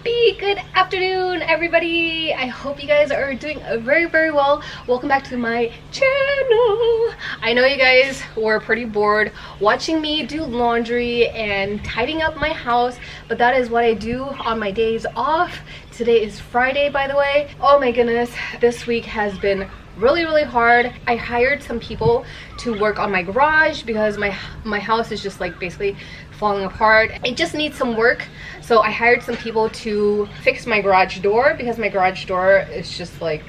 Happy good afternoon, everybody. I hope you guys are doing very well. Welcome back to my channel. I know you guys were pretty bored watching me do laundry and tidying up my house, but that is what I do on my days off. Today is Friday, by the way. Oh my goodness, this week has been really hard. I hired some people to work on my garage because my house is just like basically falling apart. It just needs some work, so I hired some people to fix my garage door because my garage door is just like,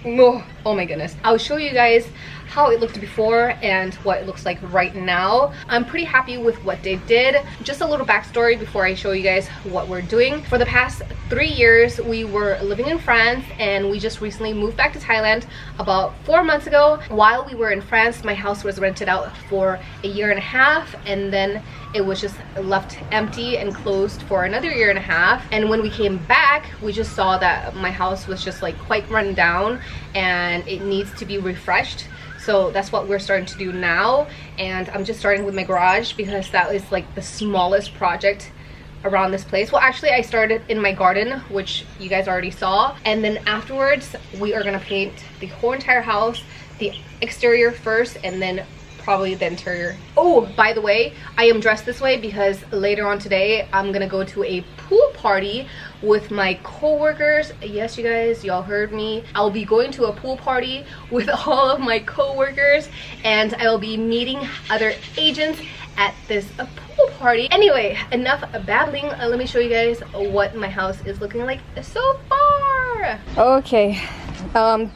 oh my goodness. I'll show you guys how it looked before and what it looks like right now. I'm pretty happy with what they did. Just a little backstory before I show you guys what we're doing. For the past 3 years, we were living in France and we just recently moved back to Thailand about 4 months ago. While we were in France, my house was rented out for 1.5 years, and then it was just left empty and closed for another 1.5 years. And when we came back, we just saw that my house was just like quite run down and it needs to be refreshed. So that's what we're starting to do now, and I'm just starting with my garage because that is like the smallest project around this place. Well, actually I started in my garden, which you guys already saw, and then afterwards we are gonna paint the whole entire house, the exterior first and then probably the interior. Oh, by the way, I am dressed this way because later on today I'm gonna go to a pool party with my co-workers. Yes, you guys, y'all heard me. I'll be going to a pool party with all of my co-workers and I'll be meeting other agents at this pool party. Anyway, enough babbling. Let me show you guys what my house is looking like so far. Okay,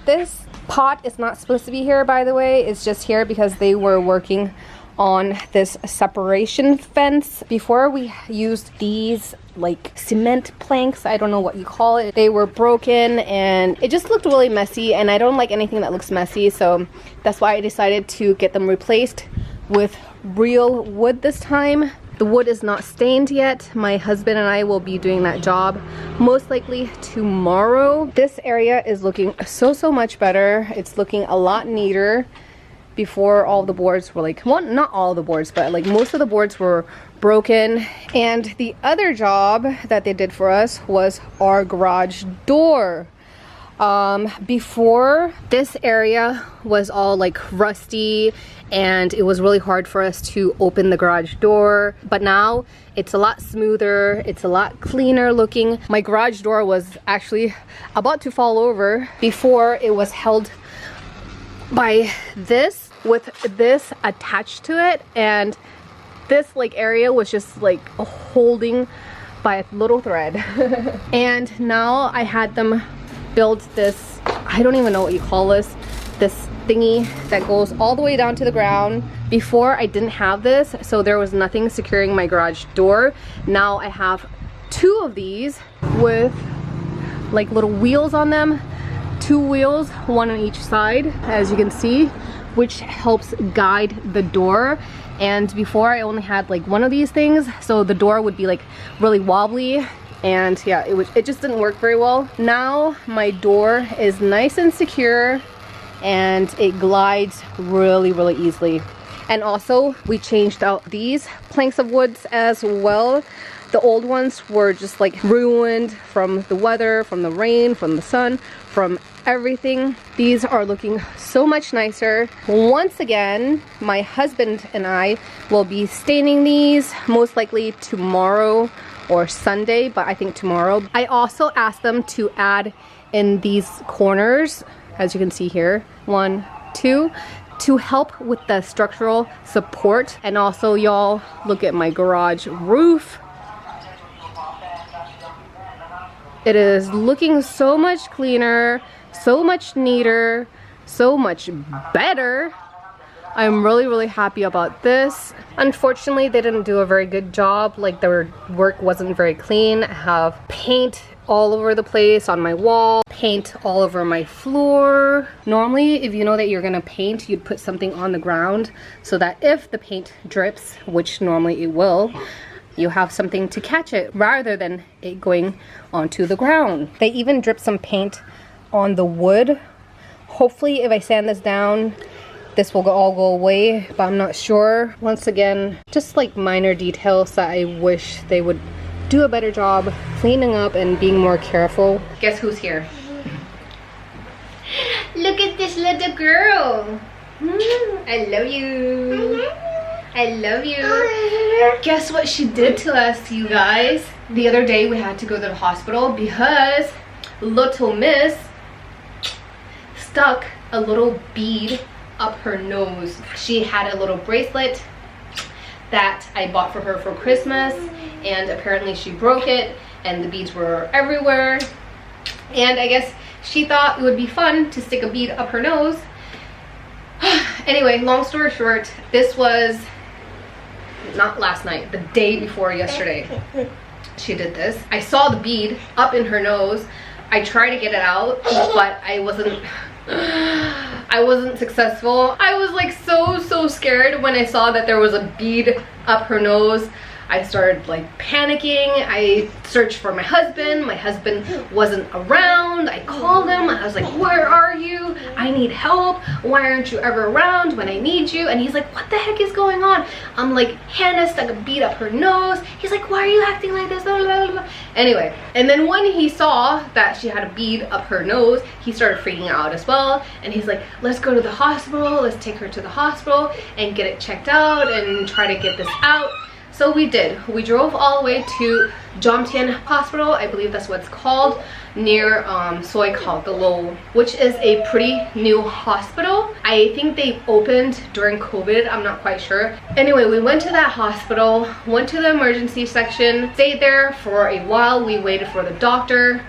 this pot is not supposed to be here, by the way. It's just here because they were working on this separation fence. Before we used these like cement planks, I don't know what you call it. They were broken and it just looked really messy, and I don't like anything that looks messy, so that's why I decided to get them replaced with real wood this time. The wood is not stained yet. My husband and I will be doing that job most likely tomorrow. This area is looking so much better. It's looking a lot neater. Before, all the boards were like, well, not all the boards, but like most of the boards were broken. And the other job that they did for us was our garage door. Before, this area was all like rusty and it was really hard for us to open the garage door, but now it's a lot smoother, it's a lot cleaner looking. My garage door was actually about to fall over. Before, it was held by this with this attached to it, and this like area was just like holding by a little thread. And now I had them build this, I don't even know what you call this thingy that goes all the way down to the ground. Before, I didn't have this, so there was nothing securing my garage door. Now I have 2 of these with like little wheels on them, 2 wheels, 1 on each side, as you can see, which helps guide the door. And before, I only had like 1 of these things, so the door would be like really wobbly, and yeah, it just didn't work very well. Now my door is nice and secure and it glides really easily. And also, we changed out these planks of woods as well. The old ones were just like ruined from the weather, from the rain, from the sun, from everything. These are looking so much nicer. Once again, my husband and I will be staining these most likely tomorrow or Sunday, but I think tomorrow. I also asked them to add in these corners, as you can see here, 1, 2, to help with the structural support. And also, y'all, look at my garage roof. It is looking so much cleaner, so much neater, so much better. I'm really happy about this. Unfortunately, they didn't do a very good job. Like, their work wasn't very clean. I have paint all over the place on my wall, paint all over my floor. Normally, if you know that you're gonna paint, you'd put something on the ground so that if the paint drips, which normally it will, you have something to catch it rather than it going onto the ground. They even dripped some paint on the wood. Hopefully, if I sand this down, this will all go away, but I'm not sure. Once again, just like minor details that I wish they would do a better job cleaning up and being more careful. Guess who's here? Look at this little girl. I love you. I love you. Guess what she did to us, you guys? The other day we had to go to the hospital because little miss stuck a little bead up her nose. She had a little bracelet that I bought for her for Christmas, and apparently she broke it and the beads were everywhere. And I guess she thought it would be fun to stick a bead up her nose. Anyway, long story short, this was not last night, the day before yesterday she did this. I saw the bead up in her nose. I tried to get it out, but I wasn't successful. I was like so scared when I saw that there was a bead up her nose. I started like panicking. I searched for my husband. My husband wasn't around. I called him. I was like, where are you? I need help. Why aren't you ever around when I need you? And he's like, what the heck is going on? I'm like, Hannah stuck a bead up her nose. He's like, why are you acting like this? Blah, blah, blah. Anyway, and then when he saw that she had a bead up her nose, he started freaking out as well. And he's like, let's go to the hospital. Let's take her to the hospital and get it checked out and try to get this out. So we did. We drove all the way to Jomtien Hospital, I believe that's what it's called, near Soi Khao the Lo, which is a pretty new hospital. I think they opened during COVID, I'm not quite sure. Anyway, we went to that hospital, went to the emergency section, stayed there for a while. We waited for the doctor.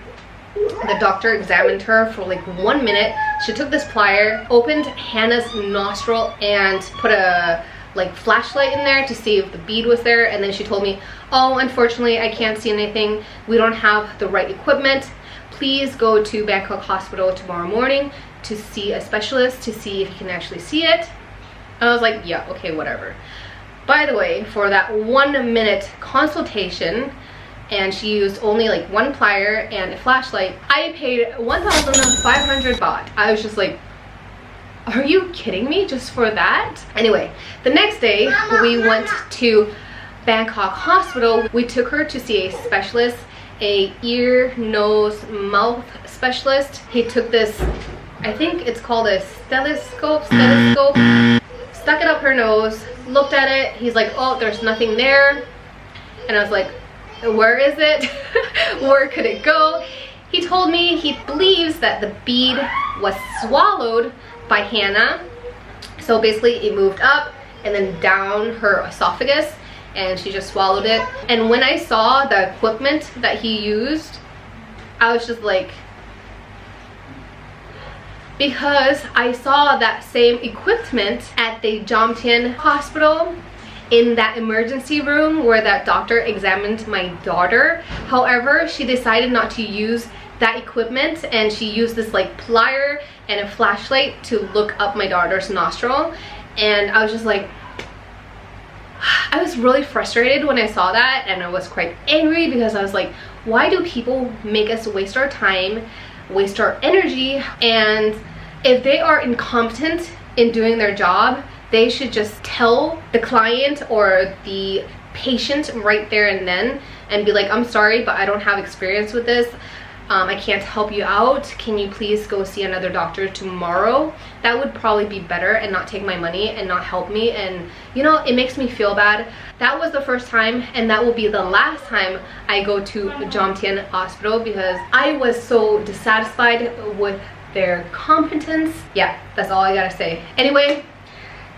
The doctor examined her for like 1 minute. She took this plier, opened Hannah's nostril and put a like flashlight in there to see if the bead was there, and then she told me, oh, unfortunately I can't see anything, we don't have the right equipment, please go to Bangkok Hospital tomorrow morning to see a specialist to see if you can actually see it. I was like, yeah, okay, whatever. By the way, for that 1 minute consultation, and she used only like one plier and a flashlight, I paid 1,500 baht. I was just like, are you kidding me, just for that? Anyway, the next day we went to Bangkok Hospital. We took her to see a specialist, a ear, nose, mouth specialist. He took this, I think it's called a stethoscope, stuck it up her nose, looked at it. He's like, oh, there's nothing there. And I was like, where is it? Where could it go? He told me he believes that the bead was swallowed by Hannah. So basically it moved up and then down her esophagus and she just swallowed it. And when I saw the equipment that he used, I was just like, because I saw that same equipment at the Jomtien Hospital in that emergency room where that doctor examined my daughter. However, she decided not to use that equipment and she used this like plier and a flashlight to look up my daughter's nostril. And I was just like, I was really frustrated when I saw that, and I was quite angry because I was like, why do people make us waste our time, waste our energy? And if they are incompetent in doing their job, they should just tell the client or the patient right there and then and be like, I'm sorry, but I don't have experience with this. I can't help you out. Can you please go see another doctor tomorrow? That would probably be better and not take my money and not help me. And you know, it makes me feel bad. That was the first time and that will be the last time I go to Jomtien Hospital because I was so dissatisfied with their competence. Yeah, that's all I gotta say. Anyway,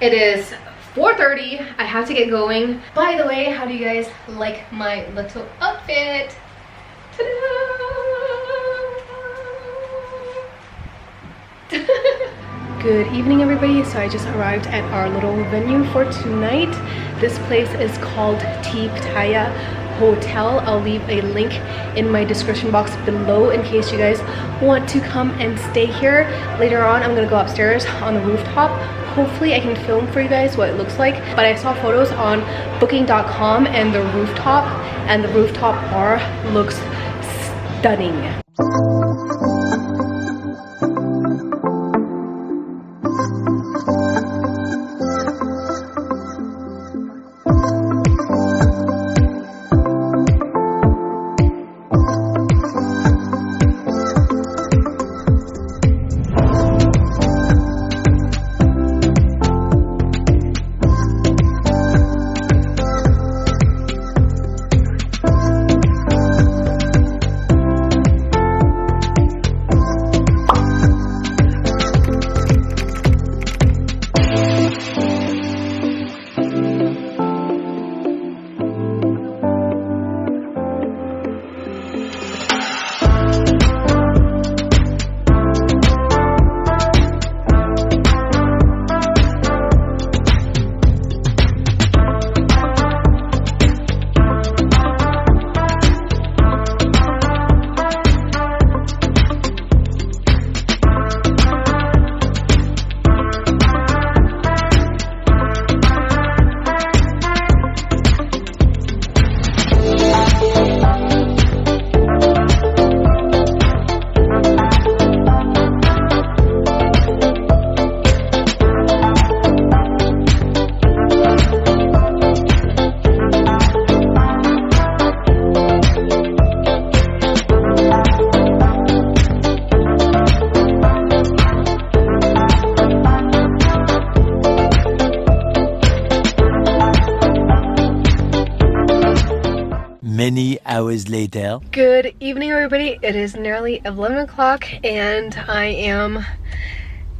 it is 4:30. I have to get going. By the way, how do you guys like my little outfit? Good evening, everybody. So I just arrived at our little venue for tonight. This place is called Pattaya Hotel. I'll leave a link in my description box below in case you guys want to come and stay here. Later on, I'm gonna go upstairs on the rooftop. Hopefully I can film for you guys what it looks like. But I saw photos on booking.com and the rooftop bar looks stunning. Good evening, everybody. It is nearly 11 o'clock and I am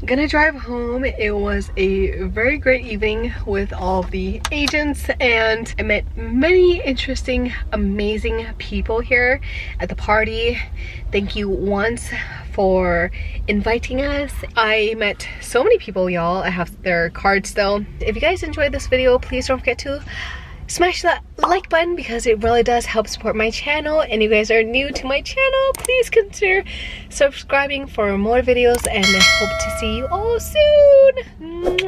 gonna drive home. It was a very great evening with all the agents and I met many interesting, amazing people here at the party. Thank you once for inviting us. I met so many people, y'all. I have their cards still. If you guys enjoyed this video, please don't forget to smash that like button because it really does help support my channel. And if you guys are new to my channel, please consider subscribing for more videos and I hope to see you all soon.